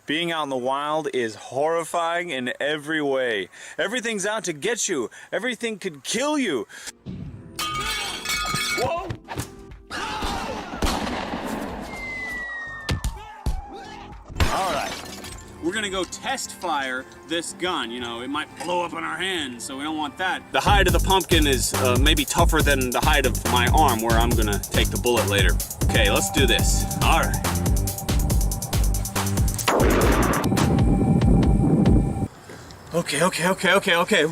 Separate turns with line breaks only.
Being out in the wild is horrifying in every way. Everything's out to get you. Everything could kill you. Whoa! All right. We're gonna go test fire this gun. You know, it might blow up in our hands, so we don't want that. The hide of the pumpkin is maybe tougher than the hide of my arm, where I'm gonna take the bullet later. Okay, let's do this. All right. Okay.